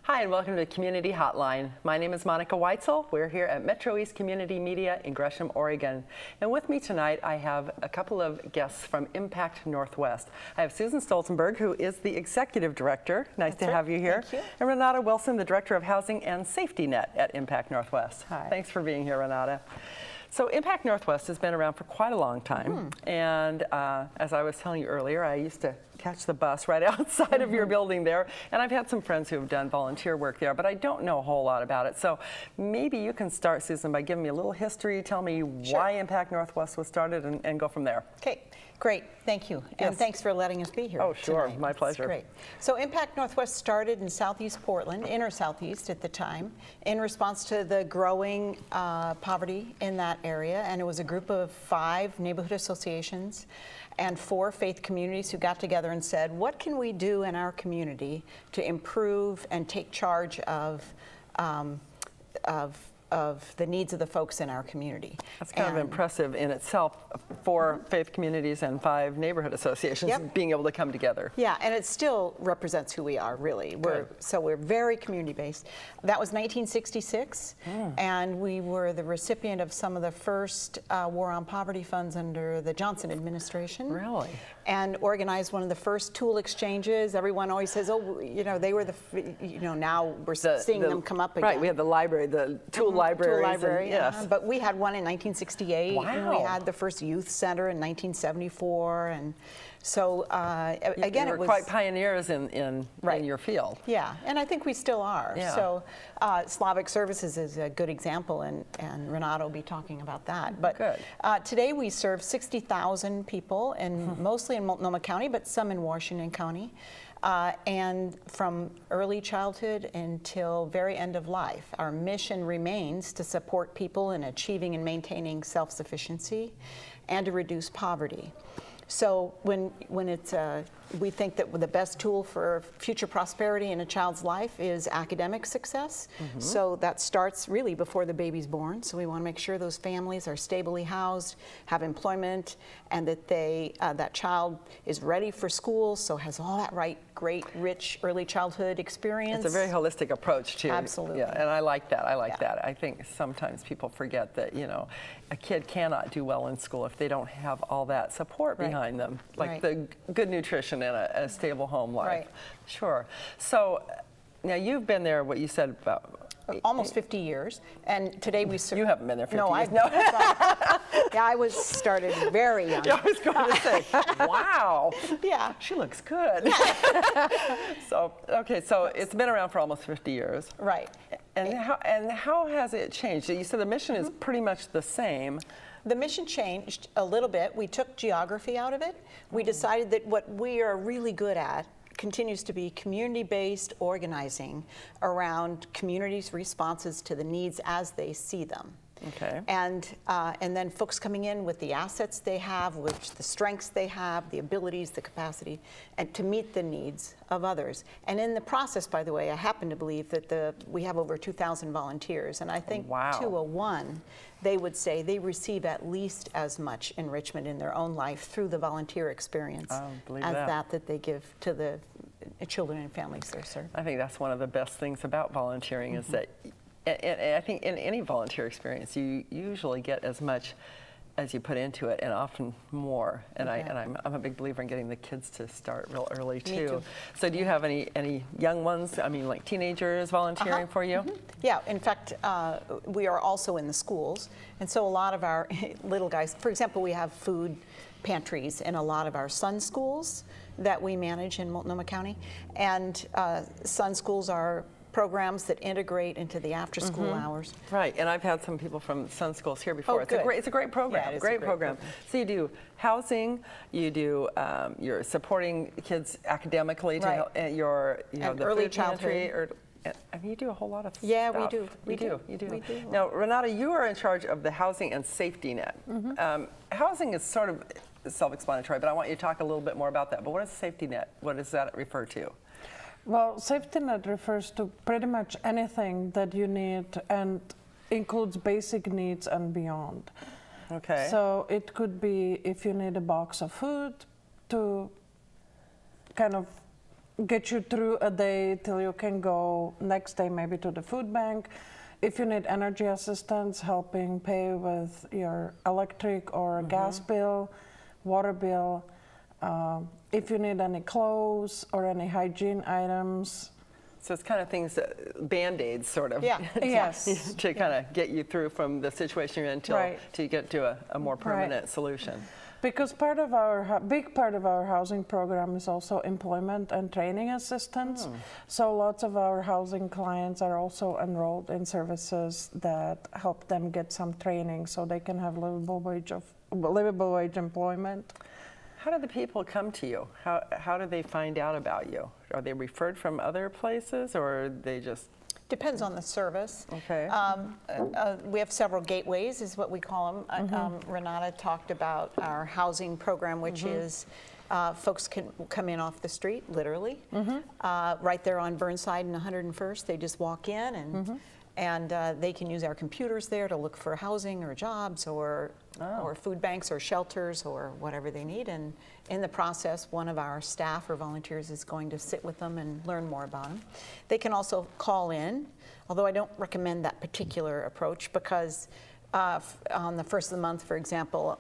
Hi, and welcome to Community Hotline. My name is Monica Weitzel. We're here at MetroEast Community Media in Gresham, Oregon. And with me tonight, I have a couple of guests from Impact Northwest. I have Susan Stolzenberg, who is the Executive Director. Nice to have you here. Thank you. And Renata Wilson, the Director of Housing and Safety Net at Impact Northwest. Hi. Thanks for being here, Renata. So Impact Northwest has been around for quite a long time. And as I was telling you earlier, I used to catch the bus right outside of your building there. And I've had some friends who have done volunteer work there, but I don't know a whole lot about it. So maybe you can start, Susan, by giving me a little history. Tell me why Impact Northwest was started and go from there. Okay, great. Thank you. And thanks for letting us be here. Oh, sure. Tonight. My pleasure. It's great. So Impact Northwest started in Southeast Portland, inner Southeast at the time, in response to the growing poverty in that area. And it was a group of 5 neighborhood associations and 4 faith communities who got together and said, what can we do in our community to improve and take charge of the needs of the folks in our community. That's kind of impressive in itself, 4 faith communities and 5 neighborhood associations being able to come together. Yeah, and it still represents who we are, really. We're very community-based. That was 1966, and we were the recipient of some of the first War on Poverty funds under the Johnson administration. Really? And organized one of the first tool exchanges. Everyone always says, oh, you know, they were the, you know, now we're seeing them come up again. Right, we have the library, the tool libraries. Library, yes. But we had one in 1968. Wow. And we had the first youth center in 1974. And so, again, you were quite pioneers in your field. Yeah, and I think we still are. Yeah. So Slavic Services is a good example, and Renata will be talking about that. But today we serve 60,000 people, and mostly in Multnomah County, but some in Washington County. And from early childhood until very end of life. Our mission remains to support people in achieving and maintaining self-sufficiency and to reduce poverty. So when it's, we think that the best tool for future prosperity in a child's life is academic success. So that starts really before the baby's born. So we want to make sure those families are stably housed, have employment, and that that child is ready for school, so has all that great, rich early childhood experience. It's a very holistic approach to Absolutely. Yeah, and I like that. I like that. I think sometimes people forget that, you know, a kid cannot do well in school if they don't have all that support behind them, like the good nutrition and a stable home life. Right. Sure. So now you've been there, what you said about almost 50 years, and today we serve. You haven't been there 50 years. No, yeah, I was started very young. Yeah, I was going to say, wow. Yeah. She looks good. So, okay, so it's been around for almost 50 years. Right. And how has it changed? You said the mission is pretty much the same. The mission changed a little bit. We took geography out of it. We decided that what we are really good at continues to be community-based organizing around communities' responses to the needs as they see them. Okay. And then folks coming in with the assets they have, with the strengths they have, the abilities, the capacity, and to meet the needs of others. And in the process, by the way, I happen to believe that we have over 2,000 volunteers, and I think 201, they would say they receive at least as much enrichment in their own life through the volunteer experience as that they give to the children and families they're serving. I think that's one of the best things about volunteering is that, and I think in any volunteer experience, you usually get as much as you put into it, and often more. And I'm a big believer in getting the kids to start real early too. Me too. So do you have any young ones? I mean, like teenagers volunteering for you? Yeah. In fact, we are also in the schools, and so a lot of our little guys. For example, we have food pantries in a lot of our Sun schools that we manage in Multnomah County, and Sun schools are programs that integrate into the after-school hours. Right, and I've had some people from Sun Schools here before. Oh, it's a great program. Yeah, great program. So you do housing, you do you're supporting kids academically to help, and the early food childhood. pantry, I mean, you do a whole lot of stuff. Yeah, we do. You do. Now, Renata, you are in charge of the housing and safety net. Housing is sort of self-explanatory, but I want you to talk a little bit more about that. But what is safety net? What does that refer to? Well, safety net refers to pretty much anything that you need and includes basic needs and beyond. Okay. So it could be if you need a box of food to kind of get you through a day till you can go next day maybe to the food bank. If you need energy assistance, helping pay with your electric or gas bill, water bill. If you need any clothes or any hygiene items. So it's kind of things, Band-Aids sort of. Yeah. Yes. To kind of get you through from the situation you're in till you get to a more permanent solution. Because big part of our housing program is also employment and training assistance. So lots of our housing clients are also enrolled in services that help them get some training so they can have livable wage employment. How do the people come to you? How do they find out about you? Are they referred from other places, or they just? Depends on the service. Okay. We have several gateways, is what we call them. Renata talked about our housing program, which is folks can come in off the street, literally, right there on Burnside and 101st. They just walk in, and they can use our computers there to look for housing or jobs or food banks or shelters or whatever they need. And in the process, one of our staff or volunteers is going to sit with them and learn more about them. They can also call in, although I don't recommend that particular approach because on the first of the month, for example,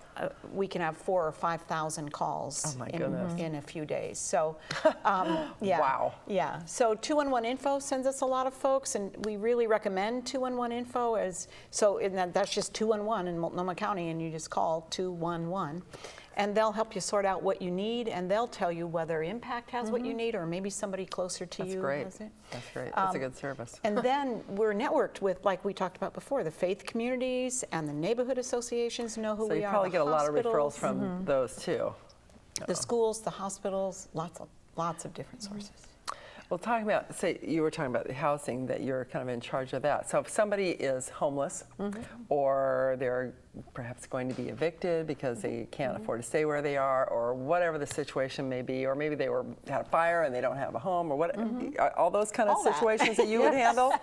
we can have 4,000 or 5,000 calls in a few days. So, yeah. Wow. Yeah. So 211 Info sends us a lot of folks, and we really recommend 211 Info that's just 211 in Multnomah County, and you just call 211. And they'll help you sort out what you need, and they'll tell you whether Impact has what you need or maybe somebody closer to you has it. That's great. That's a good service. And then we're networked with, like we talked about before, the faith communities and the neighborhood associations know who we are. So you probably get a lot of referrals from those too. The schools, the hospitals, lots of different sources. Well, talking about, say you were talking about the housing, that you're kind of in charge of that. So if somebody is homeless or they're perhaps going to be evicted because they can't afford to stay where they are, or whatever the situation may be, or maybe they had a fire and they don't have a home, or what, all those kind of situations that you would handle.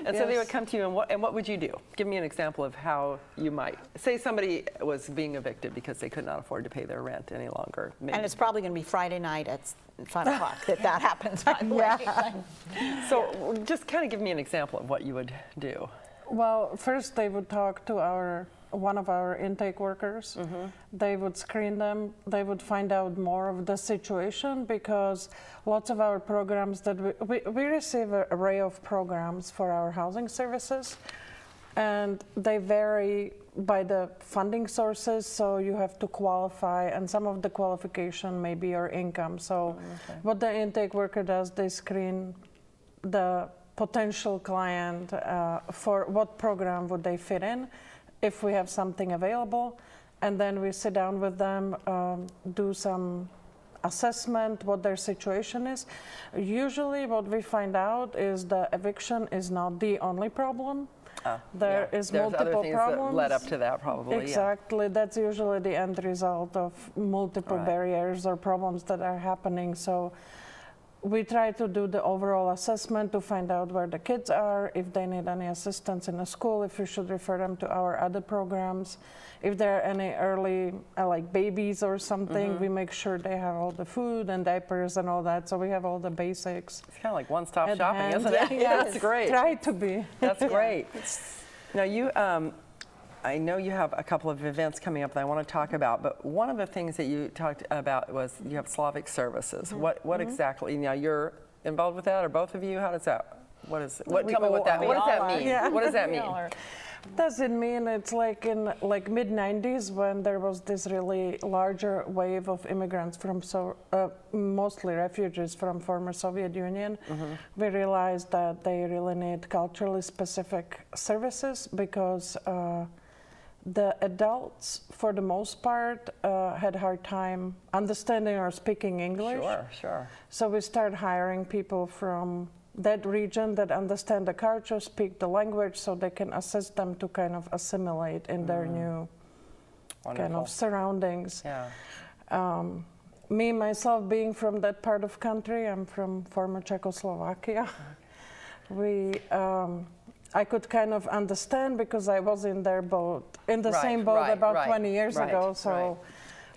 And so they would come to you, and what would you do? Give me an example of how you might. Say somebody was being evicted because they could not afford to pay their rent any longer. Maybe. And it's probably going to be Friday night at 5 o'clock that happens, by the way. So just kind of give me an example of what you would do. Well, first they would talk to one of our intake workers. They would screen them. They would find out more of the situation, because lots of our programs that we receive an array of programs for our housing services, and they vary by the funding sources, so you have to qualify, and some of the qualification may be your income. So what the intake worker does, they screen the potential client for what program would they fit in, if we have something available, and then we sit down with them, do some assessment what their situation is. Usually what we find out is the eviction is not the only problem. There's multiple other things problems that led up to that, probably. Exactly. That's usually the end result of multiple barriers or problems that are happening. So we try to do the overall assessment to find out where the kids are, if they need any assistance in the school, if we should refer them to our other programs. If there are any early, like babies or something, we make sure they have all the food and diapers and all that, so we have all the basics. It's kind of like one-stop shopping, isn't it? Yeah, That's great. Try to be. That's great. Now I know you have a couple of events coming up that I want to talk about, but one of the things that you talked about was you have Slavic services. What exactly? Now you're involved with that, or both of you? How does that? Tell me what that. What does that mean? Yeah. What does that mean? Does it mean it's like in mid-90s when there was this really larger wave of immigrants from mostly refugees from former Soviet Union? We realized that they really need culturally specific services, because the adults, for the most part, had a hard time understanding or speaking English. Sure. So we started hiring people from that region that understand the culture, speak the language, so they can assist them to kind of assimilate in their new kind of surroundings. Yeah. Me, myself, being from that part of country, I'm from former Czechoslovakia. I could kind of understand, because I was in their boat, same boat about 20 years ago, so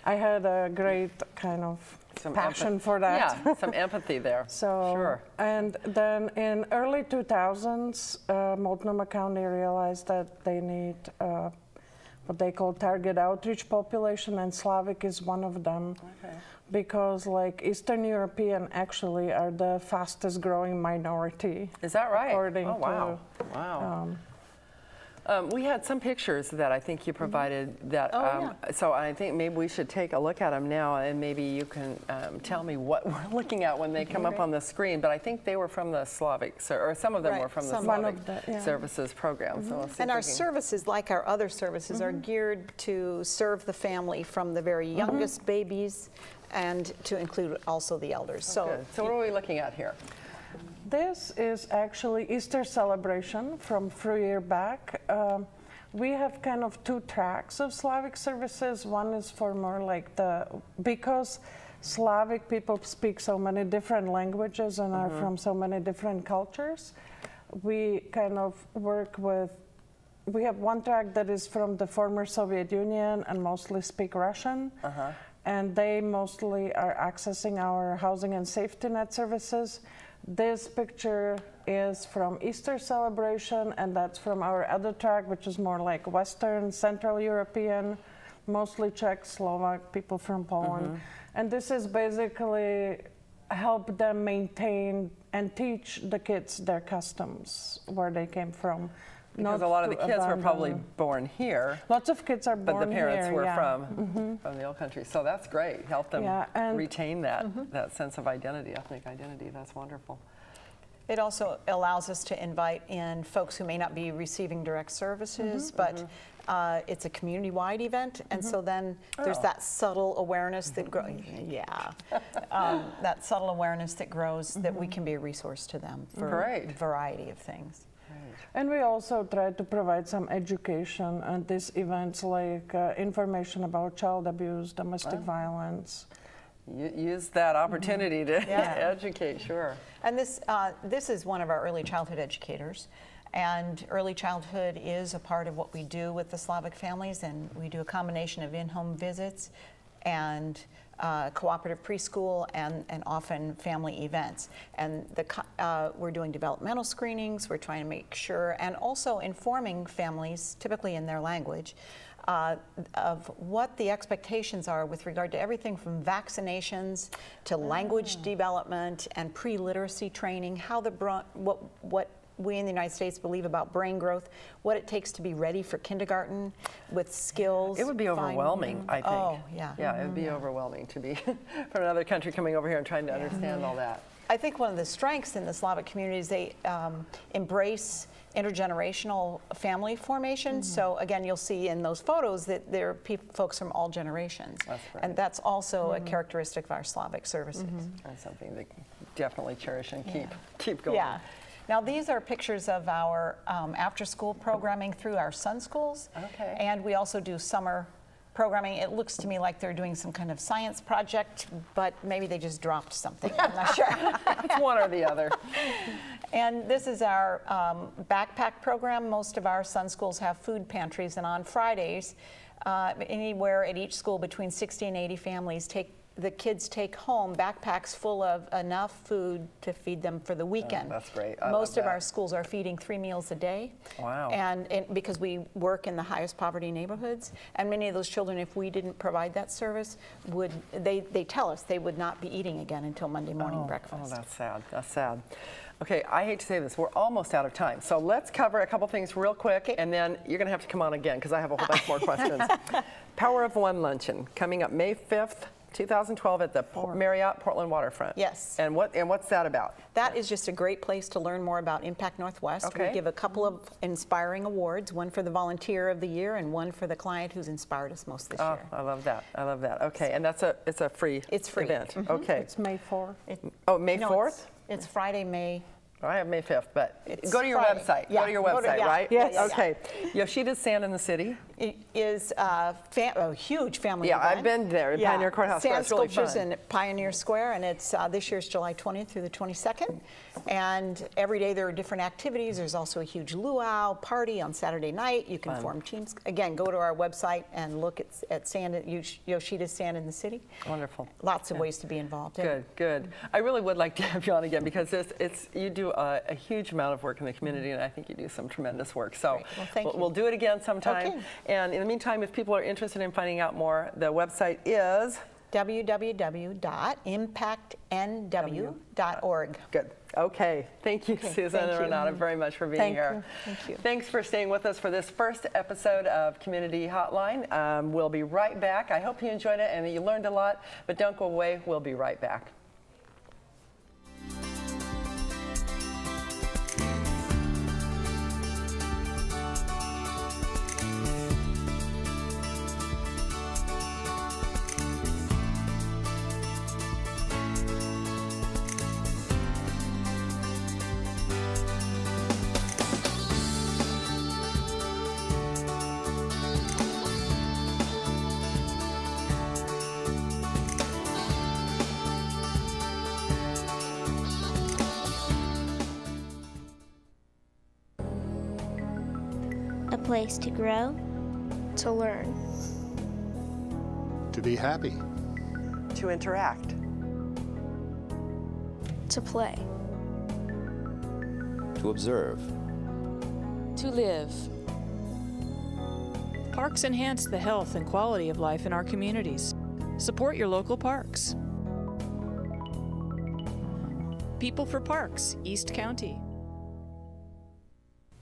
I had a great kind of some passion for that. Yeah, some empathy there. So, sure. And then in early 2000s, Multnomah County realized that they need what they call target outreach population, and Slavic is one of them. Okay. Because like Eastern European actually are the fastest growing minority. Is that right? According wow. to, Wow. We had some pictures that I think you provided that, yeah. so I think maybe we should take a look at them now, and maybe you can tell me what we're looking at when they come up on the screen. But I think they were from the Slavic, or some of them Right, were from the some. Slavic One of the- yeah. Services program. So we'll see And if our we can- services, like our other services, are geared to serve the family from the very youngest babies and to include also the elders. Good. So what are we looking at here? This is actually Easter celebration from 3 years back. We have kind of two tracks of Slavic services. One is for more like because Slavic people speak so many different languages and are from so many different cultures, we kind of work with, we have one track that is from the former Soviet Union and mostly speak Russian. And they mostly are accessing our housing and safety net services. This picture is from Easter celebration, and that's from our other track, which is more like Western, Central European, mostly Czech, Slovak, people from Poland. And this is basically help them maintain and teach the kids their customs, where they came from. Because Not a lot of the to kids were abandon. probably born here, Lots of kids are but born the parents here, were yeah. from the old country. So that's great. Help them Yeah, and- retain that sense of identity, ethnic identity. That's wonderful. It also allows us to invite in folks who may not be receiving direct services, but it's a community-wide event, and so then there's that subtle awareness that grows. That subtle awareness that grows that we can be a resource to them for Great. a variety of things. And we also try to provide some education at these events, like information about child abuse, domestic violence. Use that opportunity to educate, sure. And this is one of our early childhood educators. And early childhood is a part of what we do with the Slavic families, and we do a combination of in-home visits and cooperative preschool and often family events. And we're doing developmental screenings, we're trying to make sure, and also informing families, typically in their language, of what the expectations are with regard to everything from vaccinations to language development and pre-literacy training, how what we in the United States believe about brain growth, what it takes to be ready for kindergarten with skills. It would be overwhelming, I think. Oh, yeah. Yeah, it would be overwhelming to be from another country coming over here and trying to understand all that. I think one of the strengths in the Slavic community is they embrace intergenerational family formation. So again, you'll see in those photos that there are folks from all generations. That's right. And that's also a characteristic of our Slavic services. That's something to definitely cherish and keep going. Yeah. Now these are pictures of our after-school programming through our Sun Schools. Okay. And we also do summer programming. It looks to me like they're doing some kind of science project, but maybe they just dropped something. I'm not sure. It's one or the other. And this is our backpack program. Most of our Sun Schools have food pantries, and on Fridays, anywhere at each school between 60 and 80 families the kids take home backpacks full of enough food to feed them for the weekend. That's great. I Most love of our that. schools are feeding 3 meals a day. Wow. And because we work in the highest poverty neighborhoods, and many of those children, if we didn't provide that service, they tell us they would not be eating again until Monday morning breakfast. Oh, that's sad. That's sad. Okay, I hate to say this, we're almost out of time. So let's cover a couple things real quick, and then you're going to have to come on again because I have a whole bunch more questions. Power of One Luncheon coming up May 5th. 2012 at the Marriott Portland Waterfront. Yes. And what's that about? That is just a great place to learn more about Impact Northwest. Okay. We give a couple of inspiring awards, one for the Volunteer of the Year and one for the client who's inspired us most this year. I love that. I love that. Okay, and it's a free It's free. event. Okay. It's May 4th. Oh, May No, 4th? It's Friday, May I have May 5th, but It's go to your Friday. website. Yeah, Go to your go to- website, yeah. right? Yes. Yeah, yeah, Okay. Yoshida's Sand in the City. It is a huge family Yeah, event. I've been there at Pioneer Courthouse Square. Sand It's really sculptures fun. in Pioneer Square, and it's this year's July 20th through the 22nd. And every day there are different activities. There's also a huge luau party on Saturday night. You can form teams. Again, go to our website and look at Yoshida's Sand in the City. Wonderful. Lots of ways to be involved. Good, good. I really would like to have you on again because you do a huge amount of work in the community, and I think you do some tremendous work. So Great. Well, thank you. we'll do it again sometime. Okay. And in the meantime, if people are interested in finding out more, the website is www.impactnw.org. Good. Okay. Thank you, Susan thank and you. Renata, very much for being here. Thank you. Thanks for staying with us for this first episode of Community Hotline. We'll be right back. I hope you enjoyed it and that you learned a lot, but don't go away. We'll be right back. A place to grow, to learn, To be happy. To interact. to play. To observe. To live. Parks enhance the health and quality of life in our communities. Support your local parks. People for Parks, East County.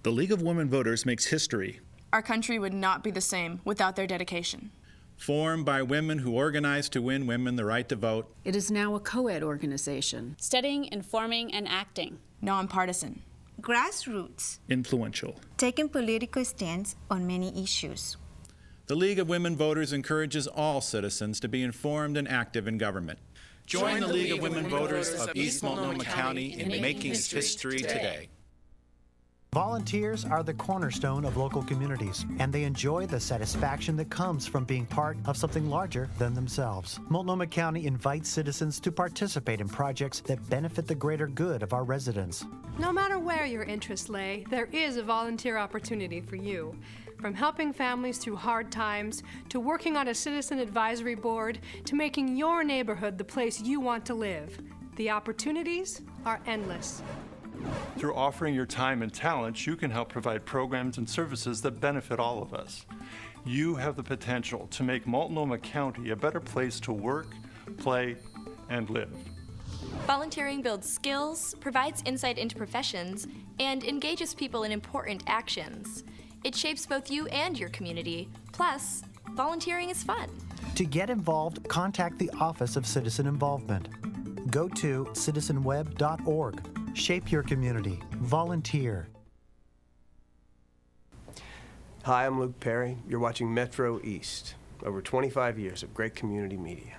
The League of Women Voters makes history. Our country would not be the same without their dedication. Formed by women who organized to win women the right to vote. It is now a co-ed organization. Studying, informing, and acting. Nonpartisan. Grassroots. Influential. Taking political stands on many issues. The League of Women Voters encourages all citizens to be informed and active in government. Join the League of Women Voters of East Multnomah County in making history today. Volunteers are the cornerstone of local communities, and they enjoy the satisfaction that comes from being part of something larger than themselves. Multnomah County invites citizens to participate in projects that benefit the greater good of our residents. No matter where your interests lay, there is a volunteer opportunity for you. From helping families through hard times, to working on a citizen advisory board, to making your neighborhood the place you want to live. The opportunities are endless. Through offering your time and talents, you can help provide programs and services that benefit all of us. You have the potential to make Multnomah County a better place to work, play, and live. Volunteering builds skills, provides insight into professions, and engages people in important actions. It shapes both you and your community. Plus, volunteering is fun. To get involved, contact the Office of Citizen Involvement. Go to citizenweb.org. Shape your community. Volunteer. Hi, I'm Luke Perry. You're watching MetroEast. Over 25 years of great community media.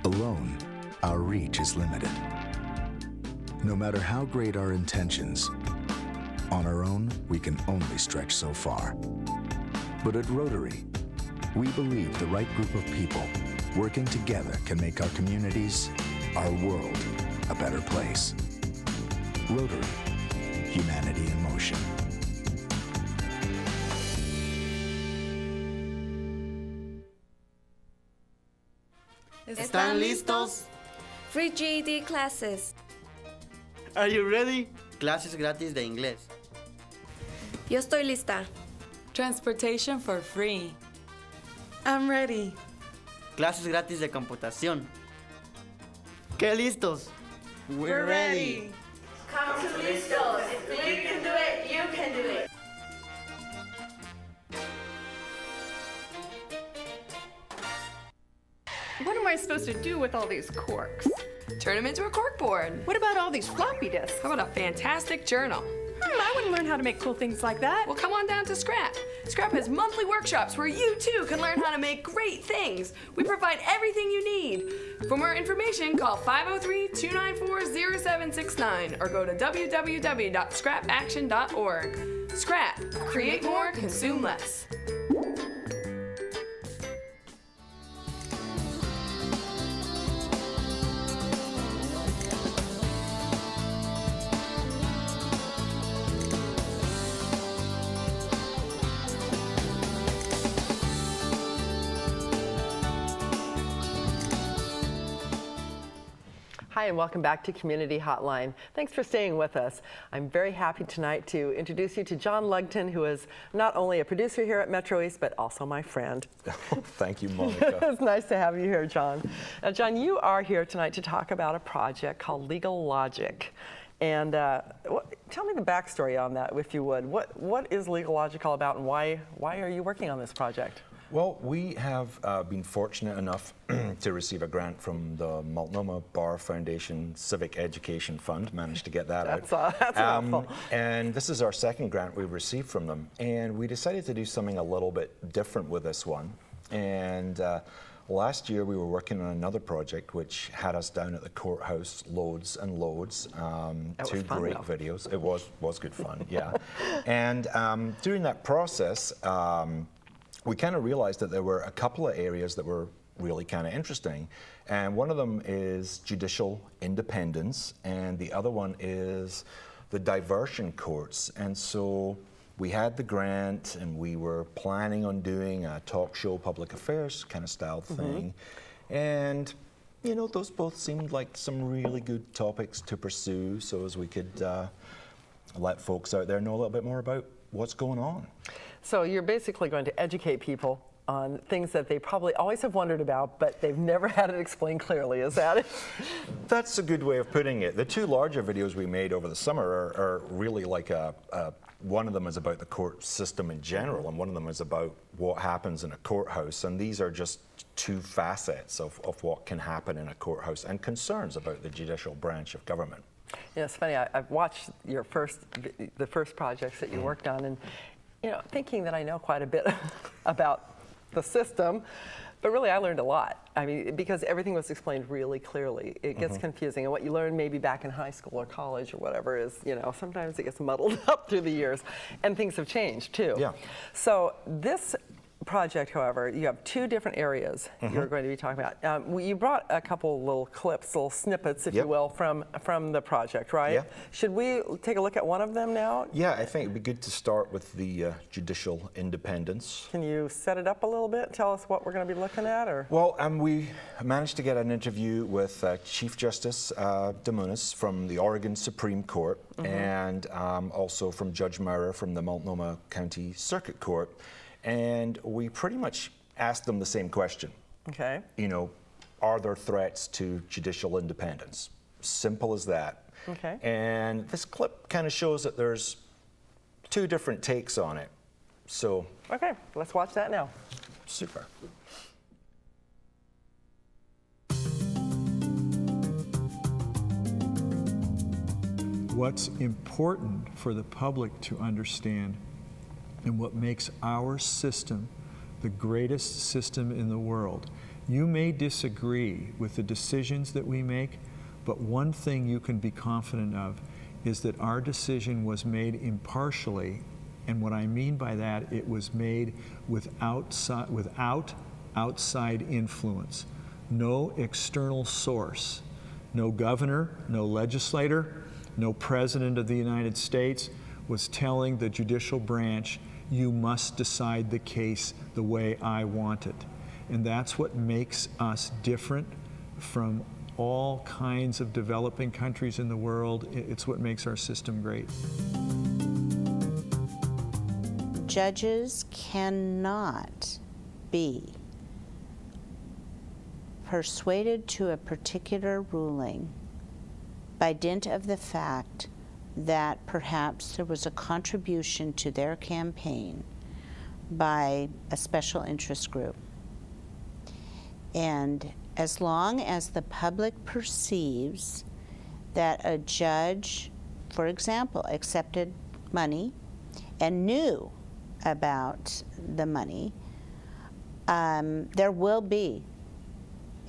Alone, our reach is limited. No matter how great our intentions, on our own, we can only stretch so far. But at Rotary, we believe the right group of people working together can make our communities, our world, a better place. Rotary, humanity in motion. ¿Están listos? Free GED classes. Are you ready? Clases gratis de inglés. Yo estoy lista. Transportation for free. I'm ready. Clases gratis de computación. ¿Qué listos? We're ready. Come to Listos. If we can do it, you can do it. I supposed to do with all these corks? Turn them into a cork board. What about all these floppy disks? How about a fantastic journal? I wouldn't learn how to make cool things like that. Well, come on down to Scrap. Scrap has monthly workshops where you too can learn how to make great things. We provide everything you need. For more information, call 503-294-0769 or go to www.scrapaction.org. Scrap. Create more, consume less. Hi, and welcome back to Community Hotline. Thanks for staying with us. I'm very happy tonight to introduce you to John Lugton, who is not only a producer here at MetroEast, but also my friend. Thank you, Monica. It's nice to have you here, John. Now, John, you are here tonight to talk about a project called Legal Logic. And tell me the backstory on that, if you would. What is Legal Logic all about, and why are you working on this project? Well, we have been fortunate enough to receive a grant from the Multnomah Bar Foundation Civic Education Fund. Managed to get that out. That's a mouthful. And this is our second grant we've received from them. And we decided to do something a little bit different with this one. And last year we were working on another project which had us down at the courthouse loads and loads. Two great videos. It was good fun, yeah. And during that process, we kind of realized that there were a couple of areas that were really kind of interesting. And one of them is judicial independence, and the other one is the diversion courts. And so we had the grant, and we were planning on doing a talk show, public affairs kind of style thing. And, you know, those both seemed like some really good topics to pursue, so as we could let folks out there know a little bit more about what's going on. So you're basically going to educate people on things that they probably always have wondered about, but they've never had it explained clearly. Is that it? That's a good way of putting it. The two larger videos we made over the summer are really like one of them is about the court system in general, and one of them is about what happens in a courthouse. And these are just two facets of what can happen in a courthouse and concerns about the judicial branch of government. Yeah, it's funny. I've watched the first projects that you worked on, and thinking that I know quite a bit about the system, but really I learned a lot. I mean, because everything was explained really clearly. It gets confusing, and what you learn maybe back in high school or college or whatever is, sometimes it gets muddled up through the years, and things have changed too. Yeah. So this project, however, you have two different areas you're going to be talking about. You brought a couple little clips, little snippets, if you will, from the project, right? Yeah. Should we take a look at one of them now? Yeah, I think it'd be good to start with the judicial independence. Can you set it up a little bit? Tell us what we're going to be looking at, or? Well, we managed to get an interview with Chief Justice DeMunis from the Oregon Supreme Court, and also from Judge Maurer from the Multnomah County Circuit Court. And we pretty much asked them the same question. Okay. Are there threats to judicial independence? Simple as that. Okay. And this clip kind of shows that there's two different takes on it. So. Okay, let's watch that now. Super. What's important for the public to understand, and what makes our system the greatest system in the world. You may disagree with the decisions that we make, but one thing you can be confident of is that our decision was made impartially, and what I mean by that, it was made without outside influence. No external source, no governor, no legislator, no president of the United States was telling the judicial branch, you must decide the case the way I want it. And that's what makes us different from all kinds of developing countries in the world. It's what makes our system great. Judges cannot be persuaded to a particular ruling by dint of the fact that perhaps there was a contribution to their campaign by a special interest group. And as long as the public perceives that a judge, for example, accepted money and knew about the money, there will be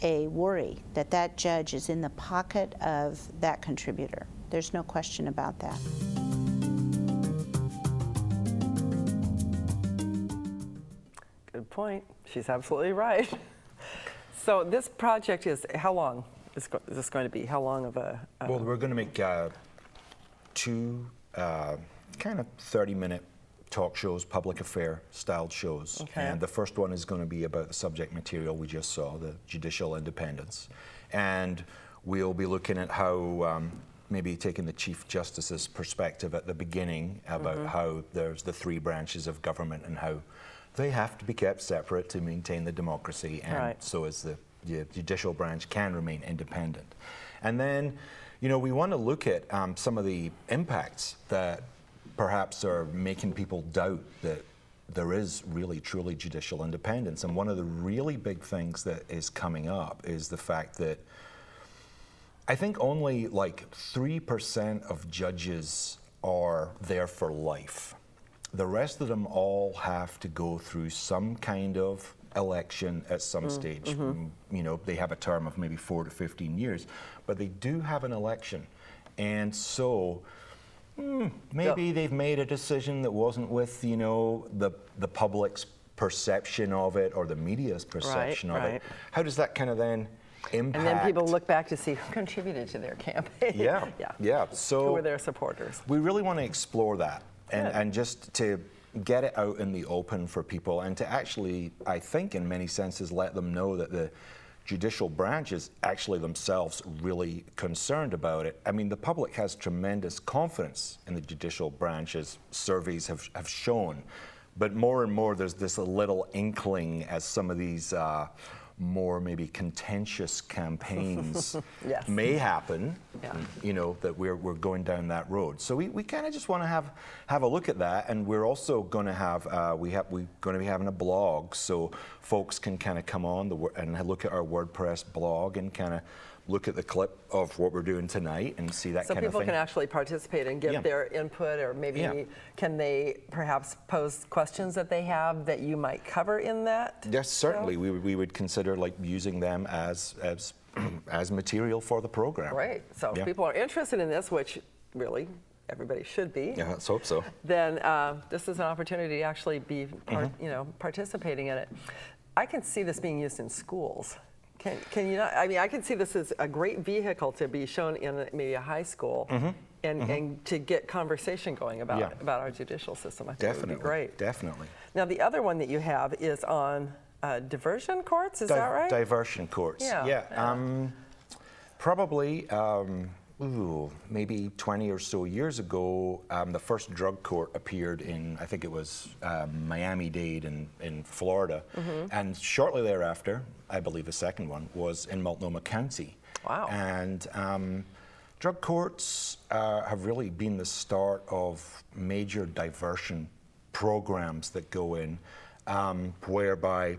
a worry that that judge is in the pocket of that contributor. There's no question about that. Good point. She's absolutely right. So this project is, how long is this going to be? How long of a... Well, we're going to make two kind of 30-minute talk shows, public affair styled shows. Okay. And the first one is going to be about the subject material we just saw, the judicial independence. And we'll be looking at how maybe taking the Chief Justice's perspective at the beginning about how there's the three branches of government and how they have to be kept separate to maintain the democracy, and so as the judicial branch can remain independent. And then, you know, we want to look at some of the impacts that perhaps are making people doubt that there is really truly judicial independence. And one of the really big things that is coming up is the fact that I think only like 3% of judges are there for life. The rest of them all have to go through some kind of election at some stage. You know, they have a term of maybe 4 to 15 years, but they do have an election. And so maybe they've made a decision that wasn't with, you know, the public's perception of it or the media's perception of it. How does that kind of then impact? And then people look back to see who contributed to their campaign. Yeah. So who were their supporters? We really want to explore that. And just to get it out in the open for people and to actually, I think in many senses, let them know that the judicial branch is actually themselves really concerned about it. I mean, the public has tremendous confidence in the judicial branch, as surveys have shown. But more and more, there's this little inkling as some of these more maybe contentious campaigns may happen, you know, that we're going down that road. So we kind of just want to have a look at that, and we're also going to have we're going to be having a blog, so folks can kind of come on and look at our WordPress blog and kind of look at the clip of what we're doing tonight and see that kind of thing. So people can actually participate and give their input, or maybe can they perhaps pose questions that they have that you might cover in that? Yes, certainly. We would consider like using them as material for the program. Right. So if people are interested in this, which really everybody should be. Yeah, let's hope so. Then this is an opportunity to actually be participating in it. I can see this being used in schools. Can you not? I mean, I can see this as a great vehicle to be shown in maybe a high school and to get conversation going about our judicial system. I think it would be great. Definitely. Now, the other one that you have is on diversion courts, is that right? Diversion courts, probably maybe 20 or so years ago, the first drug court appeared in, I think it was Miami-Dade in Florida. And shortly thereafter, I believe the second one was in Multnomah County. Wow. And drug courts have really been the start of major diversion programs that go in, whereby,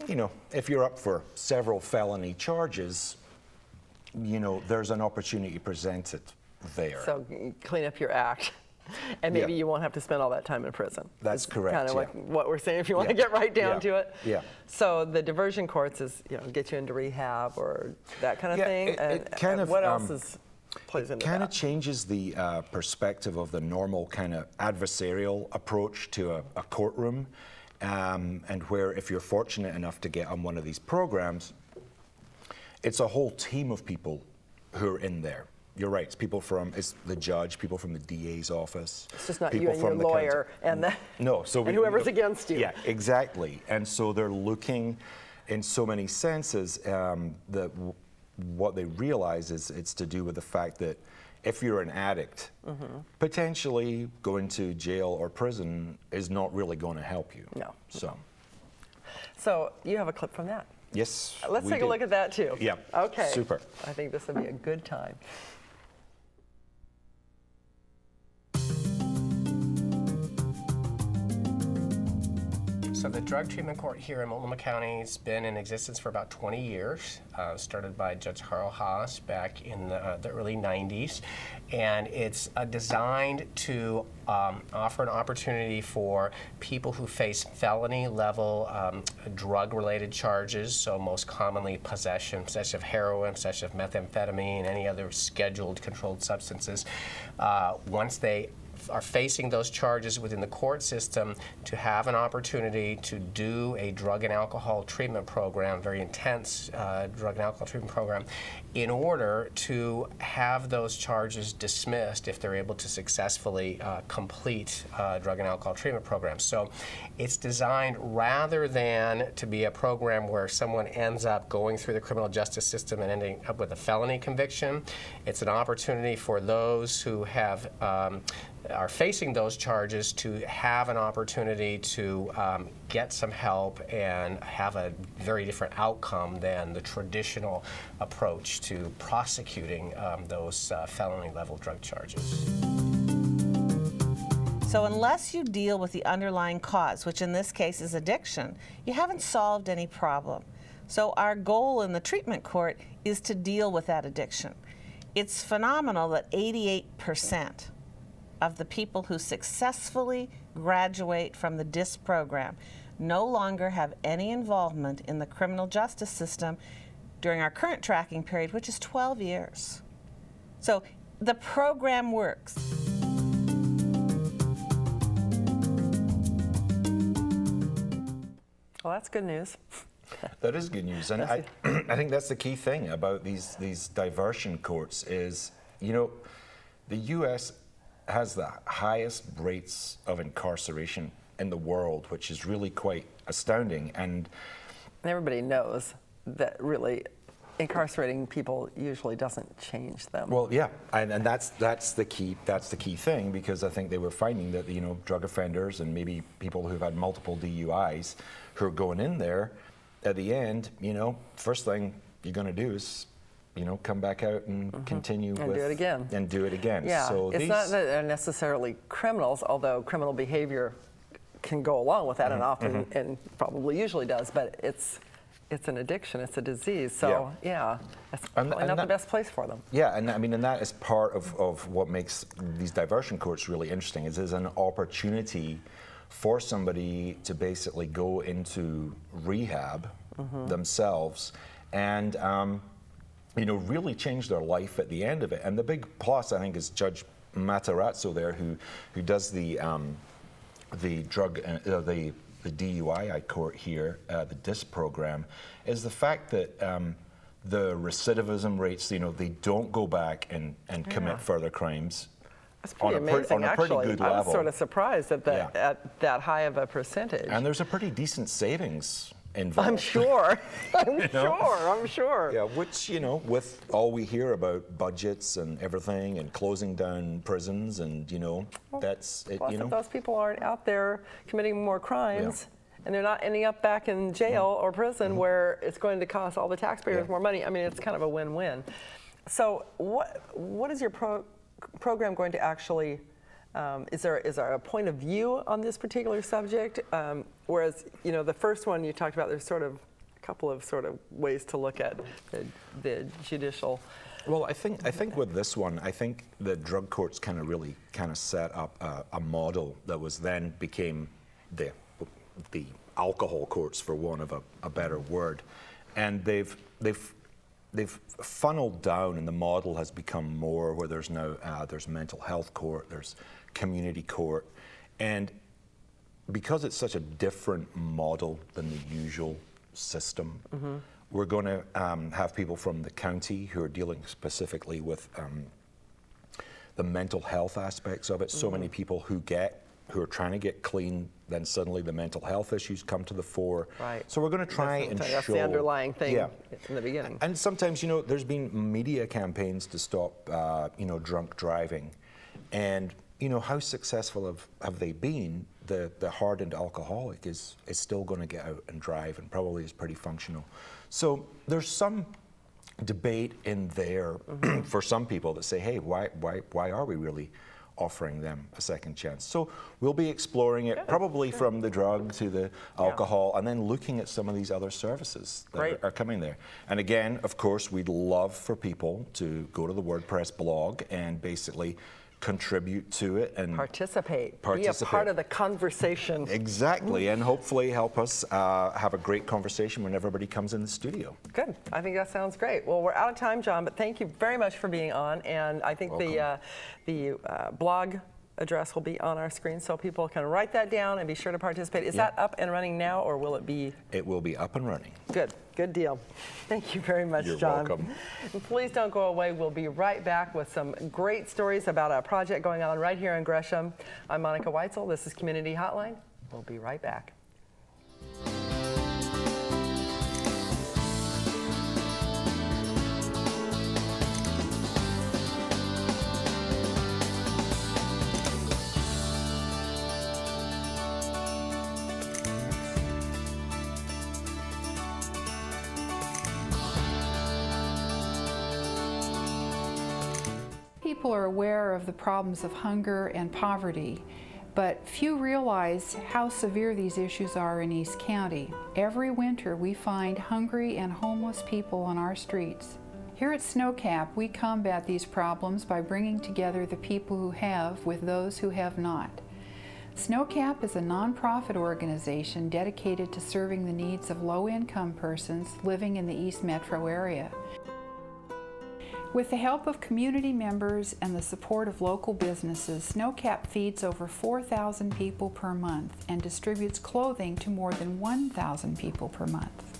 you know, if you're up for several felony charges, you know, there's an opportunity presented there. So clean up your act, and maybe you won't have to spend all that time in prison. That's correct. Kind of like what we're saying, if you want to get right down to it. Yeah. So the diversion courts is, you know, get you into rehab or that kind of thing. It kind of, what else plays into that? It kind of changes the perspective of the normal kind of adversarial approach to a courtroom, and where if you're fortunate enough to get on one of these programs, it's a whole team of people who are in there. You're right. It's people it's the judge, people from the DA's office. It's just not you and your lawyer and whoever's against you. Yeah, exactly. And so they're looking, in so many senses, that what they realize is it's to do with the fact that if you're an addict, potentially going to jail or prison is not really going to help you. No. So you have a clip from that. Yes. Let's take a look at that too. Yeah. Okay. Super. I think this would be a good time. So the drug treatment court here in Multnomah County has been in existence for about 20 years. Started by Judge Carl Haas back in the early 90s. And it's designed to offer an opportunity for people who face felony level drug-related charges, so most commonly possession of heroin, possession of methamphetamine, any other scheduled controlled substances. Once they are facing those charges within the court system, to have an opportunity to do a drug and alcohol treatment program, very intense drug and alcohol treatment program, in order to have those charges dismissed if they're able to successfully complete drug and alcohol treatment programs. So it's designed rather than to be a program where someone ends up going through the criminal justice system and ending up with a felony conviction. It's an opportunity for those who have are facing those charges to have an opportunity to get some help and have a very different outcome than the traditional approach to prosecuting those felony level drug charges. So unless you deal with the underlying cause, which in this case is addiction, you haven't solved any problem. So our goal in the treatment court is to deal with that addiction. It's phenomenal that 88% of the people who successfully graduate from the DISC program no longer have any involvement in the criminal justice system during our current tracking period, which is 12 years. So the program works. Well, that's good news. That is good news, and I think that's the key thing about these diversion courts is, you know, the U.S. has the highest rates of incarceration in the world, which is really quite astounding. And everybody knows that really incarcerating people usually doesn't change them. Well, yeah, and that's the key thing, because I think they were finding that, you know, drug offenders and maybe people who've had multiple DUIs who are going in there, at the end, you know, first thing you're going to do is, you know, come back out and continue and with do it again. And do it again. Yeah, so it's not that they're necessarily criminals, although criminal behavior can go along with that and often and probably usually does, but it's an addiction, it's a disease. So yeah, that's probably not the best place for them. Yeah, and I mean, and that is part of what makes these diversion courts really interesting, is there's an opportunity for somebody to basically go into rehab themselves and you know, really change their life at the end of it. And the big plus, I think, is Judge Matarazzo there, who does the drug the DUI court here, the DISC program, is the fact that the recidivism rates, you know, they don't go back and commit further crimes. That's pretty amazing, on a pretty good level. I was sort of surprised at that high of a percentage. And there's a pretty decent savings involved. I'm sure. I'm sure. Yeah, which, you know, with all we hear about budgets and everything and closing down prisons and, you know, that's it, you know. If those people aren't out there committing more crimes and they're not ending up back in jail or prison where it's going to cost all the taxpayers more money, I mean, it's kind of a win-win. So what is your program going to actually, is there a point of view on this particular subject? Whereas, you know, the first one you talked about, there's sort of a couple of sort of ways to look at the judicial. Well, I think with this one, I think the drug courts really set up a model that was then became the alcohol courts, for want of a better word, and they've funneled down, and the model has become more where there's now there's mental health court, there's community court, and because it's such a different model than the usual system, we're going to have people from the county who are dealing specifically with the mental health aspects of it. So many people who are trying to get clean, then suddenly the mental health issues come to the fore. Right. So we're going to try and show. That's the underlying thing in the beginning. And sometimes, you know, there's been media campaigns to stop, you know, drunk driving, and you know, how successful have they been? The hardened alcoholic is still going to get out and drive, and probably is pretty functional. So there's some debate in there for some people that say, hey, why are we really offering them a second chance. So we'll be exploring it probably from the drug to the alcohol, and then looking at some of these other services that are coming there. And again, of course, we'd love for people to go to the WordPress blog and basically contribute to it and participate. Be a part of the conversation. Exactly, and hopefully help us have a great conversation when everybody comes in the studio. Good. I think that sounds great. Well, we're out of time, John, but thank you very much for being on. And I think the blog address will be on our screen so people can write that down and be sure to participate. Is that up and running now, or will it be? It will be up and running. Good. Good deal. Thank you very much, You're John. welcome. And please don't go away. We'll be right back with some great stories about a project going on right here in Gresham. I'm Monica Weitzel. This is Community Hotline. We'll be right back. People are aware of the problems of hunger and poverty, but few realize how severe these issues are in East County. Every winter we find hungry and homeless people on our streets. Here at SNOCAP, we combat these problems by bringing together the people who have with those who have not. SNOCAP is a nonprofit organization dedicated to serving the needs of low-income persons living in the East Metro area. With the help of community members and the support of local businesses, SNOCAP feeds over 4,000 people per month and distributes clothing to more than 1,000 people per month.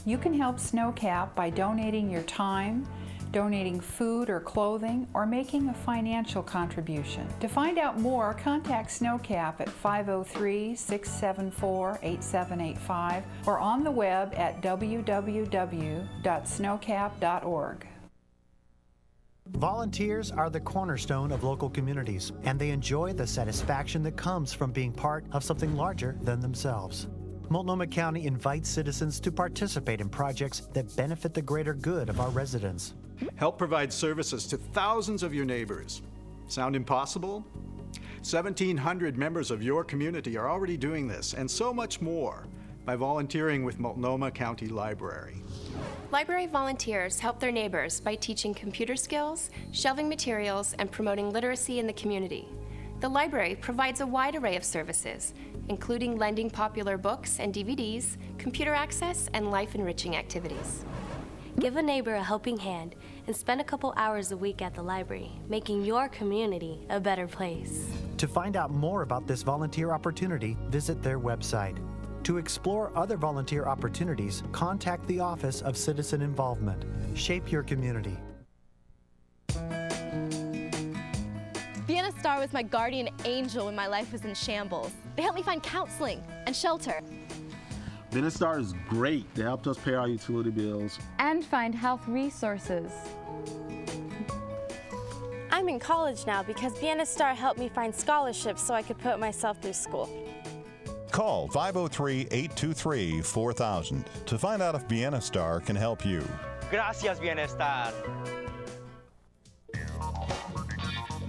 You can help SNOCAP by donating your time, donating food or clothing, or making a financial contribution. To find out more, contact SNOCAP at 503-674-8785 or on the web at www.snowcap.org. Volunteers are the cornerstone of local communities, and they enjoy the satisfaction that comes from being part of something larger than themselves. Multnomah County invites citizens to participate in projects that benefit the greater good of our residents. Help provide services to thousands of your neighbors. Sound impossible? 1,700 members of your community are already doing this, and so much more, by volunteering with Multnomah County Library. Library volunteers help their neighbors by teaching computer skills, shelving materials, and promoting literacy in the community. The library provides a wide array of services, including lending popular books and DVDs, computer access, and life-enriching activities. Give a neighbor a helping hand and spend a couple hours a week at the library, making your community a better place. To find out more about this volunteer opportunity, visit their website. To explore other volunteer opportunities, contact the Office of Citizen Involvement. Shape your community. Vienna Star was my guardian angel when my life was in shambles. They helped me find counseling and shelter. Vienna Star is great. They helped us pay our utility bills. And find health resources. I'm in college now because Vienna Star helped me find scholarships so I could put myself through school. Call 503-823-4000 to find out if Vienna Star can help you. Gracias, Vienna Star.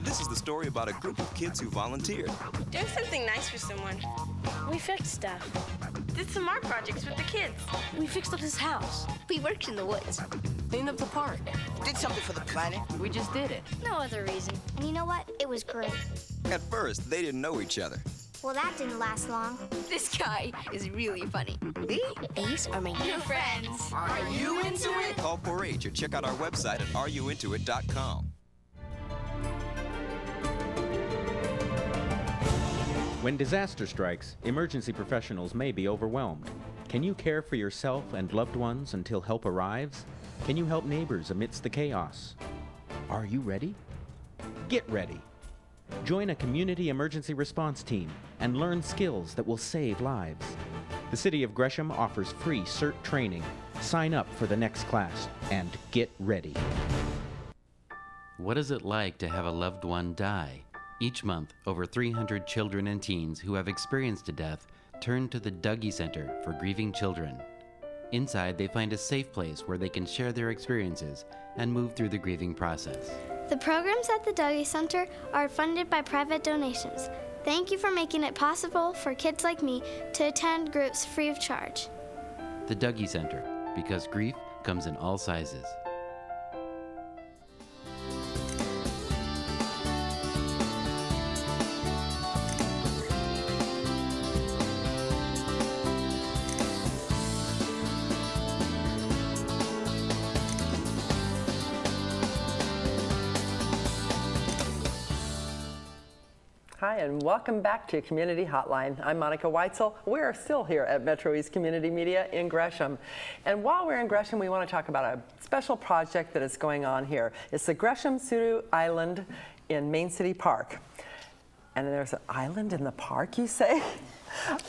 This is the story about a group of kids who volunteered. Doing something nice for someone. We fixed stuff. Did some art projects with the kids. We fixed up his house. We worked in the woods. Cleaned up the park. Did something for the planet. We just did it. No other reason. And you know what? It was great. At first, they didn't know each other. Well, that didn't last long. This guy is really funny. Me? These are my new friends. Are you into it? Call 4-H or check out our website at areyouintoit.com. When disaster strikes, emergency professionals may be overwhelmed. Can you care for yourself and loved ones until help arrives? Can you help neighbors amidst the chaos? Are you ready? Get ready. Join a community emergency response team and learn skills that will save lives. The City of Gresham offers free CERT training. Sign up for the next class and get ready. What is it like to have a loved one die? Each month, over 300 children and teens who have experienced a death turn to the Dougie Center for Grieving Children. Inside, they find a safe place where they can share their experiences and move through the grieving process. The programs at the Dougie Center are funded by private donations. Thank you for making it possible for kids like me to attend groups free of charge. The Dougie Center, because grief comes in all sizes. Hi, and welcome back to Community Hotline. I'm Monica Weitzel. We are still here at MetroEast Community Media in Gresham. And while we're in Gresham, we want to talk about a special project that is going on here. It's the Gresham-Sudu Island in Main City Park. And there's an island in the park, you say?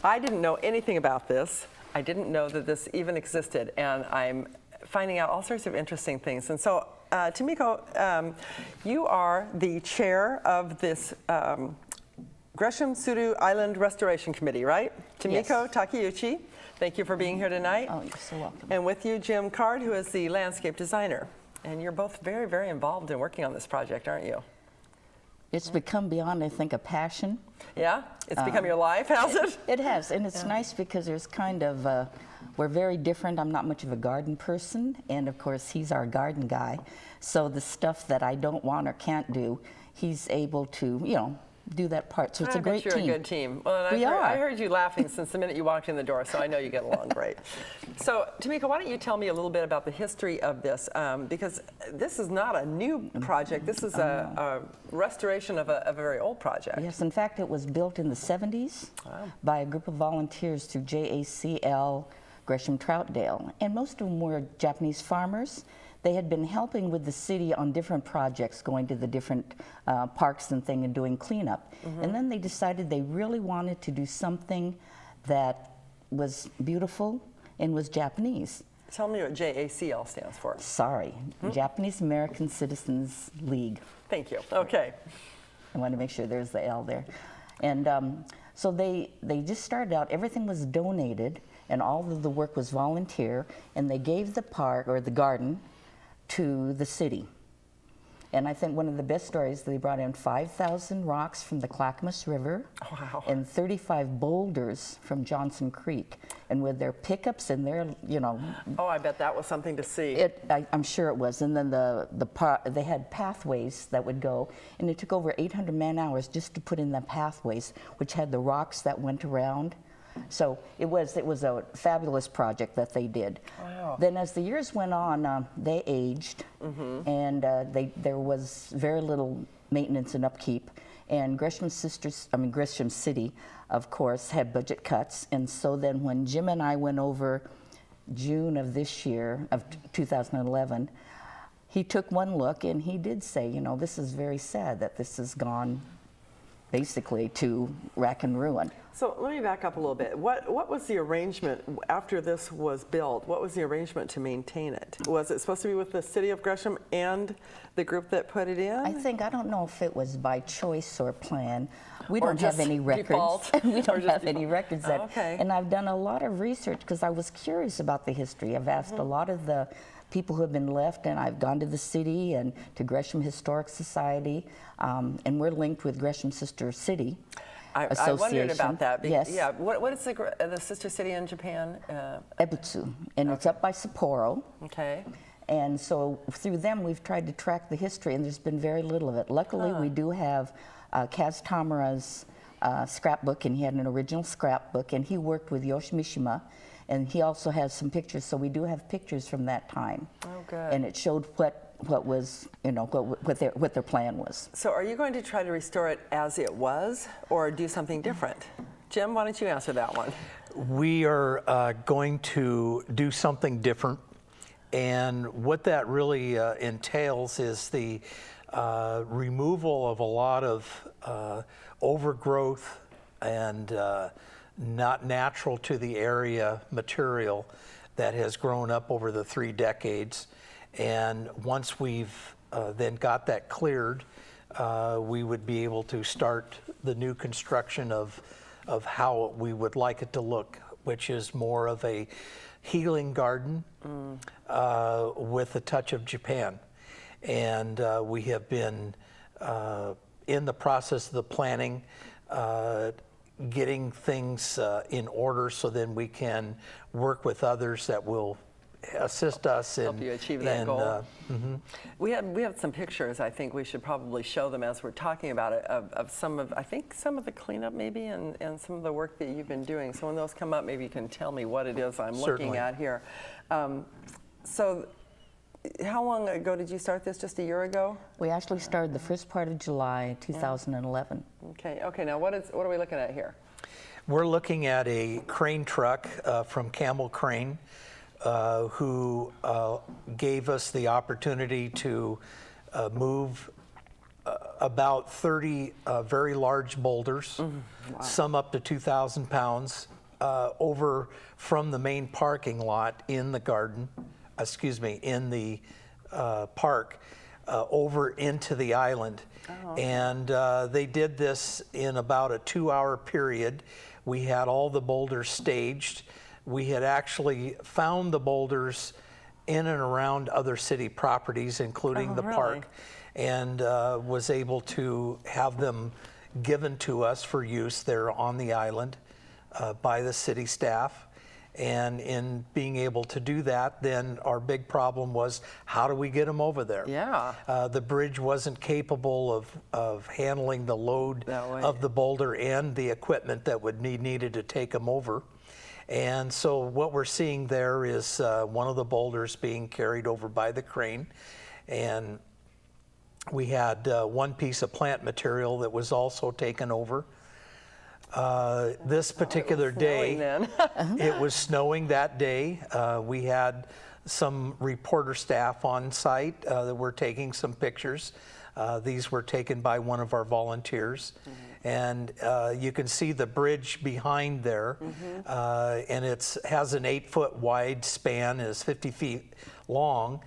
I didn't know anything about this. I didn't know that this even existed. And I'm finding out all sorts of interesting things. And so, Tomiko, you are the chair of this Gresham-Sudu Island Restoration Committee, right? Tomiko Yes. Takeuchi, thank you for being here tonight. Oh, you're so welcome. And with you, Jim Card, who is the landscape designer. And you're both very, very involved in working on this project, aren't you? It's become beyond, I think, a passion. Yeah? It's become your life, has it? It has, and it's nice because there's kind of, we're very different. I'm not much of a garden person, and of course, he's our garden guy. So the stuff that I don't want or can't do, he's able to, you know, do that part. So it's a great team. You're a good team. Well, I heard you laughing since the minute you walked in the door, so I know you get along great. So, Tomiko, why don't you tell me a little bit about the history of this? Because this is not a new project. This is a restoration of a very old project. Yes, in fact, it was built in the 70s by a group of volunteers through JACL Gresham Troutdale. And most of them were Japanese farmers. They had been helping with the city on different projects, going to the different parks and thing and doing cleanup. And then they decided they really wanted to do something that was beautiful and was Japanese. Tell me what JACL stands for. Sorry, Japanese American Citizens League. Thank you. Okay. I want to make sure there's the L there. And so they just started out, everything was donated and all of the work was volunteer, and they gave the park or the garden to the city. And I think one of the best stories, they brought in 5,000 rocks from the Clackamas River and 35 boulders from Johnson Creek. And with their pickups and their, you know. Oh, I bet that was something to see. I'm sure it was. And then they had pathways that would go, and it took over 800 man-hours just to put in the pathways, which had the rocks that went around. So it was a fabulous project that they did. Wow. Then as the years went on, they aged, and there was very little maintenance and upkeep. And Gresham City, of course, had budget cuts. And so then when Jim and I went over June of this year, of 2011, he took one look and he did say, you know, this is very sad that this has gone basically to rack and ruin. So let me back up a little bit. What was the arrangement after this was built? What was the arrangement to maintain it? Was it supposed to be with the city of Gresham and the group that put it in? I don't know if it was by choice or plan. We Or don't have just any records. default? We Or don't just have any default. records. Oh, okay. And I've done a lot of research because I was curious about the history. I've asked a lot of the people who have been left, and I've gone to the city and to Gresham Historic Society, and we're linked with Gresham Sister City Association. I wondered about that. Yes. Yeah. What is the sister city in Japan? Ebutsu, and it's up by Sapporo. Okay. And so through them, we've tried to track the history, and there's been very little of it. Luckily, we do have Kaz Tamura's scrapbook, and he had an original scrapbook, and he worked with Yoshimishima, and he also has some pictures. So we do have pictures from that time. Oh, good. And it showed what was, you know, what their plan was. So are you going to try to restore it as it was, or do something different? Jim, why don't you answer that one? We are going to do something different, and what that really entails is the removal of a lot of overgrowth and not natural to the area material that has grown up over the 3 decades. And once we've then got that cleared, we would be able to start the new construction of how we would like it to look, which is more of a healing garden with a touch of Japan. And we have been in the process of the planning, getting things in order so then we can work with others that will assist us in help you achieve that goal. Mhm. We have some pictures. I think we should probably show them as we're talking about it of some of, I think some of the cleanup maybe and some of the work that you've been doing. So when those come up, maybe you can tell me what it is I'm looking Certainly. at here. So how long ago did you start this? Just a year ago? We actually started the first part of July 2011. Okay. Now what are we looking at here? We're looking at a crane truck from Campbell Crane, who gave us the opportunity to move about 30 very large boulders, some up to 2,000 pounds, over from the main parking lot in the garden, in the park, over into the island. And they did this in about a 2-hour period. We had all the boulders staged. We had actually found the boulders in and around other city properties, including the park, and was able to have them given to us for use there on the island by the city staff. And in being able to do that, then our big problem was, how do we get them over there? Yeah. The bridge wasn't capable of handling the load of the boulder and the equipment that would needed to take them over. And so what we're seeing there is one of the boulders being carried over by the crane. And we had one piece of plant material that was also taken over. This particular day, it was snowing that day. We had some reporter staff on site that were taking some pictures. These were taken by one of our volunteers. And you can see the bridge behind there, and it has an 8-foot wide span, is 50 feet long,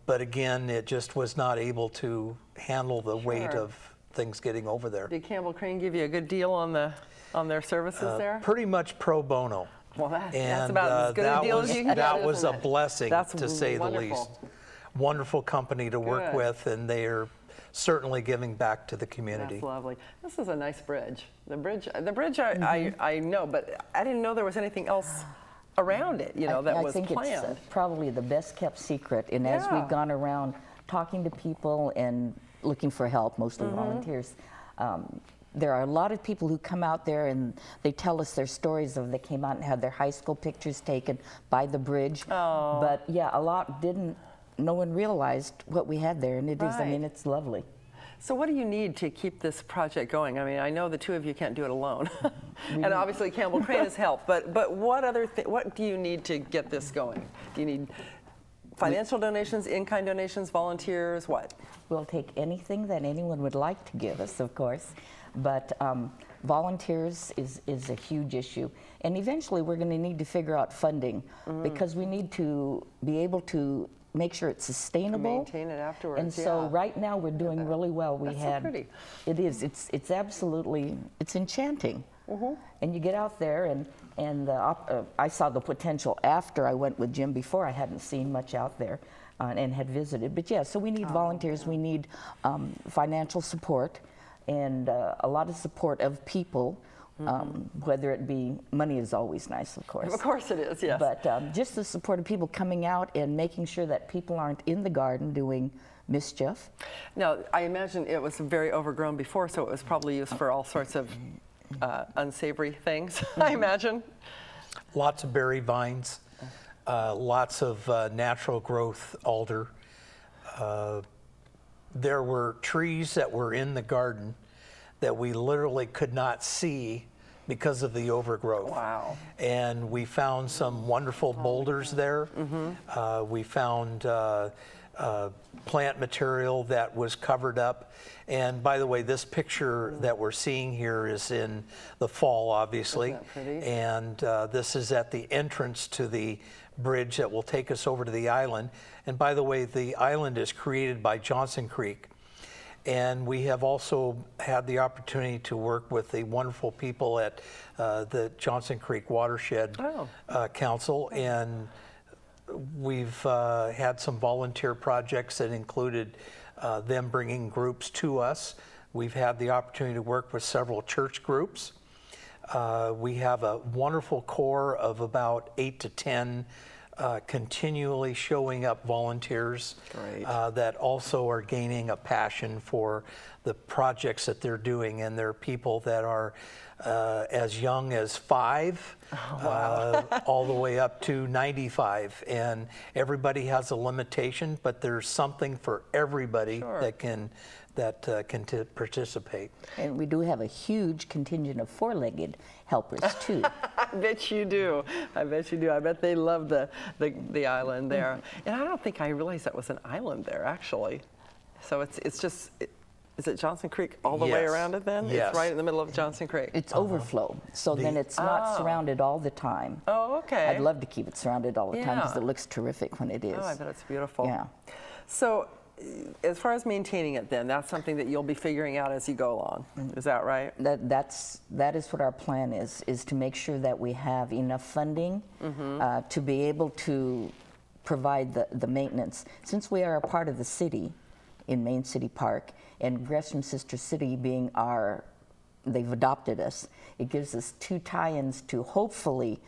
but again, it just was not able to handle the weight of things getting over there. Did Campbell Crane give you a good deal on their services there? Pretty much pro bono. Well, that's about as good a deal as you can get. That was a isn't it? blessing, to say the wonderful. least. Wonderful company to work Good. with, and they are certainly giving back to the community. That's lovely. This is a nice bridge. The bridge I know, but I didn't know there was anything else around it, that was planned. I think it's probably the best kept secret. And as we've gone around talking to people and looking for help, mostly volunteers, there are a lot of people who come out there and they tell us their stories of they came out and had their high school pictures taken by the bridge. But yeah, a lot didn't. No one realized what we had there, and it is, I mean, it's lovely. So what do you need to keep this project going? I mean, I know the two of you can't do it alone. And obviously Campbell Crane has helped, but what do you need to get this going? Do you need financial donations, in-kind donations, volunteers, what? We'll take anything that anyone would like to give us, of course, but volunteers is a huge issue. And eventually we're going to need to figure out funding because we need to be able to make sure it's sustainable. Maintain it afterwards. And so right now we're doing really well. That's so pretty. It is. It's absolutely. It's enchanting. And you get out there and I saw the potential after I went with Jim. Before I hadn't seen much out there and had visited. But yeah, so we need volunteers. We need financial support and a lot of support of people. Whether it be money is always nice, of course. Of course it is, yes. But just the support of people coming out and making sure that people aren't in the garden doing mischief. Now, I imagine it was very overgrown before, so it was probably used for all sorts of unsavory things, I imagine. Lots of berry vines, lots of natural growth alder. There were trees that were in the garden that we literally could not see because of the overgrowth. Wow. And we found some wonderful boulders there. We found plant material that was covered up. And by the way, this picture that we're seeing here is in the fall, obviously. Isn't that pretty? And this is at the entrance to the bridge that will take us over to the island. And by the way, the island is created by Johnson Creek. And we have also had the opportunity to work with the wonderful people at the Johnson Creek Watershed Council, and we've had some volunteer projects that included them bringing groups to us. We've had the opportunity to work with several church groups. We have a wonderful core of about 8 to 10 continually showing up volunteers that also are gaining a passion for the projects that they're doing, and they're people that are as young as 5 all the way up to 95, and everybody has a limitation, but there's something for everybody that can participate. And we do have a huge contingent of four-legged helpers too. I bet you do. I bet you do. I bet they love the island there. And I don't think I realized that was an island there, actually. So it's just, is it Johnson Creek all the way around it then? Yes. It's right in the middle of Johnson Creek. It's overflow, so then it's not surrounded all the time. Oh, okay. I'd love to keep it surrounded all the time because it looks terrific when it is. Oh, I bet it's beautiful. Yeah. So as far as maintaining it then, that's something that you'll be figuring out as you go along. Is that right? That is what our plan is to make sure that we have enough funding to be able to provide the maintenance. Since we are a part of the city in Main City Park, and Gresham Sister City being they've adopted us, it gives us 2 tie-ins to hopefully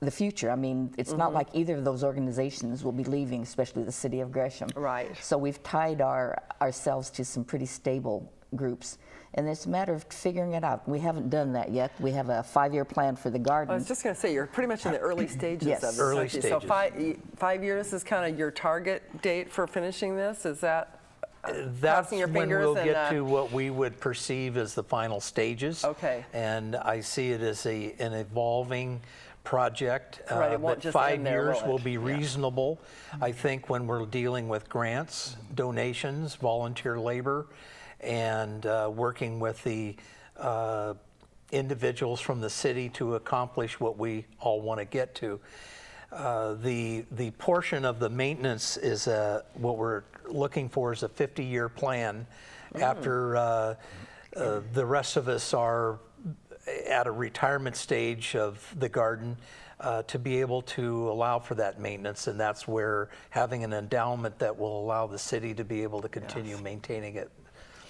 the future. I mean, it's not like either of those organizations will be leaving, especially the city of Gresham. Right. So we've tied ourselves to some pretty stable groups. And it's a matter of figuring it out. We haven't done that yet. We have a 5-year plan for the garden. I was just going to say, you're pretty much in the early stages of this. Early stages. So 5 years is kind of your target date for finishing this? Is that that's crossing your when fingers? We'll get to what we would perceive as the final stages. Okay. And I see it as an evolving project. Right, it won't but just 5 end there, years will will it? be reasonable. I think when we're dealing with grants, donations, volunteer labor, and working with the individuals from the city to accomplish what we all want to get to. The portion of the maintenance is what we're looking for is a 50-year plan. After the rest of us are at a retirement stage of the garden, to be able to allow for that maintenance, and that's where having an endowment that will allow the city to be able to continue maintaining it.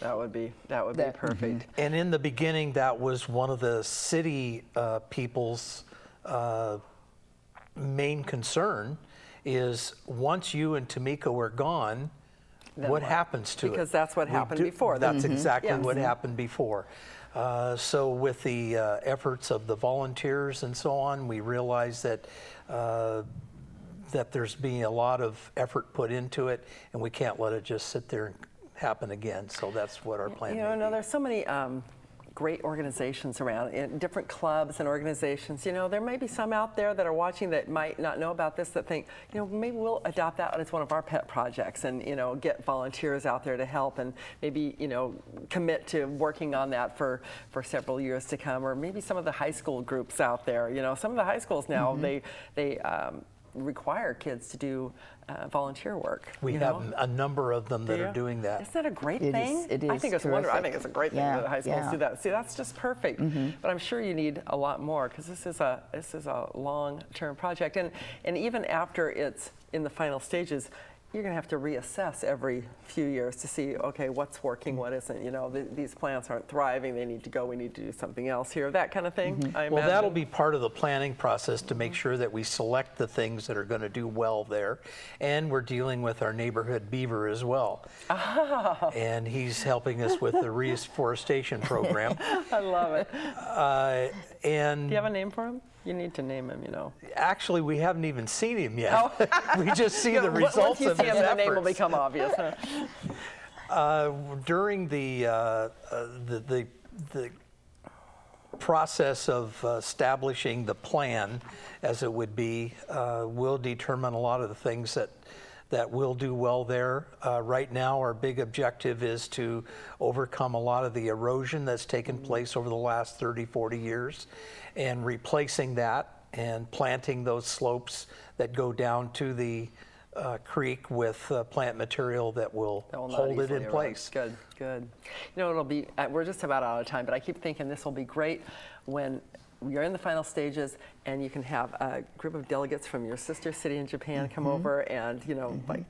That would be perfect. And in the beginning, that was one of the city people's main concern is once you and Tamika were gone, what happens to it? Because that's what happened before. That's exactly what happened before. So with the efforts of the volunteers and so on, we realized that that there's being a lot of effort put into it, and we can't let it just sit there and happen again. So that's what our plan is. There's so many great organizations around, in different clubs and organizations. There may be some out there that are watching that might not know about this, that think, maybe we'll adopt that as one of our pet projects and, get volunteers out there to help and maybe, commit to working on that for several years to come. Or maybe some of the high school groups out there, some of the high schools now, they require kids to do volunteer work. We have a number of them that are doing that. Isn't that a great thing? It is I think it's wonderful. I think it's a great thing that high schools do that. See, that's just perfect. But I'm sure you need a lot more because this is a long-term project, and even after it's in the final stages, you're going to have to reassess every few years to see, okay, what's working, what isn't. These plants aren't thriving. They need to go. We need to do something else here. That kind of thing. I imagine. Well, that'll be part of the planning process to make sure that we select the things that are going to do well there. And we're dealing with our neighborhood beaver as well. And he's helping us with the reforestation program. I love it. And do you have a name for him? You need to name him, Actually, we haven't even seen him yet. We just see the results of his efforts. The name will become obvious. During the process of establishing the plan, as it would be, we'll determine a lot of the things that will do well there. Right now, our big objective is to overcome a lot of the erosion that's taken place over the last 30, 40 years and replacing that and planting those slopes that go down to the creek with plant material that will hold it in place. Good. It'll be, we're just about out of time, but I keep thinking this will be great when you're in the final stages, and you can have a group of delegates from your sister city in Japan come over and, you know, like,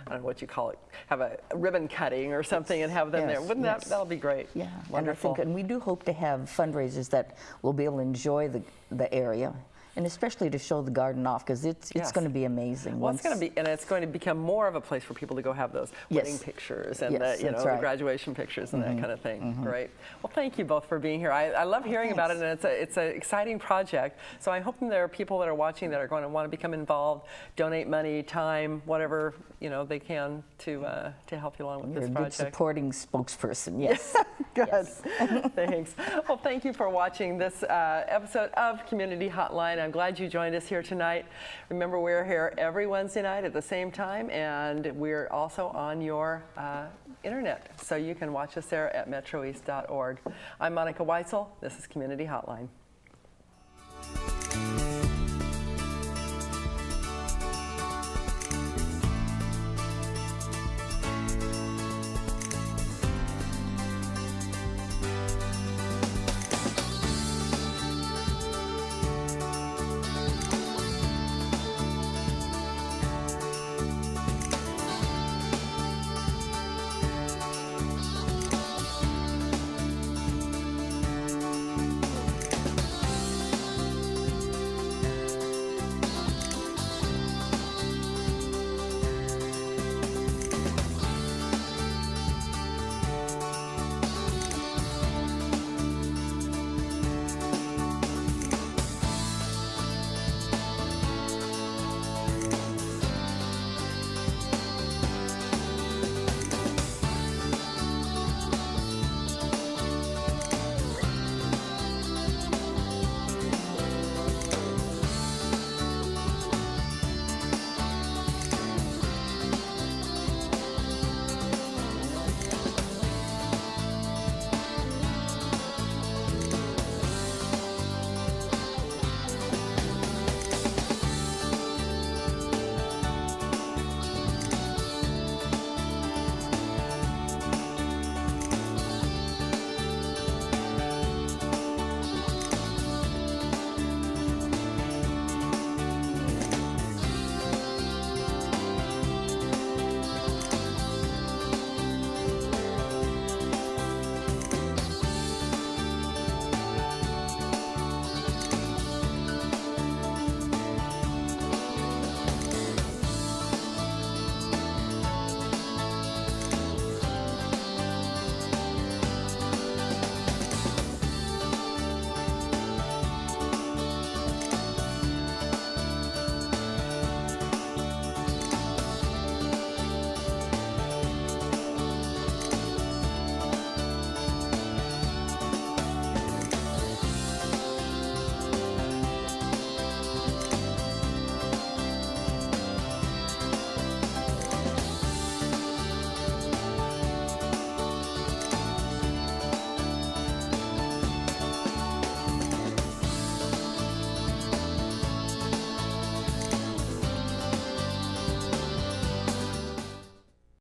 I don't know what you call it, have a ribbon cutting or something and have them there. Wouldn't that'll be great? Yeah, Wonderful. And we do hope to have fundraisers that will be able to enjoy the area. And especially to show the garden off, because it's going to be amazing. Well, it's going to be, and it's going to become more of a place for people to go have those wedding pictures and the graduation pictures and that kind of thing. Great. Well, thank you both for being here. I love hearing about it, and it's an exciting project. So I hope there are people that are watching that are going to want to become involved, donate money, time, whatever they can to help you along with this project. You're a good supporting spokesperson. Yes. Good. Yes. Thanks. Well, thank you for watching this episode of Community Hotline. I'm glad you joined us here tonight. Remember, we're here every Wednesday night at the same time, and we're also on your internet, so you can watch us there at MetroEast.org. I'm Monica Weitzel. This is Community Hotline.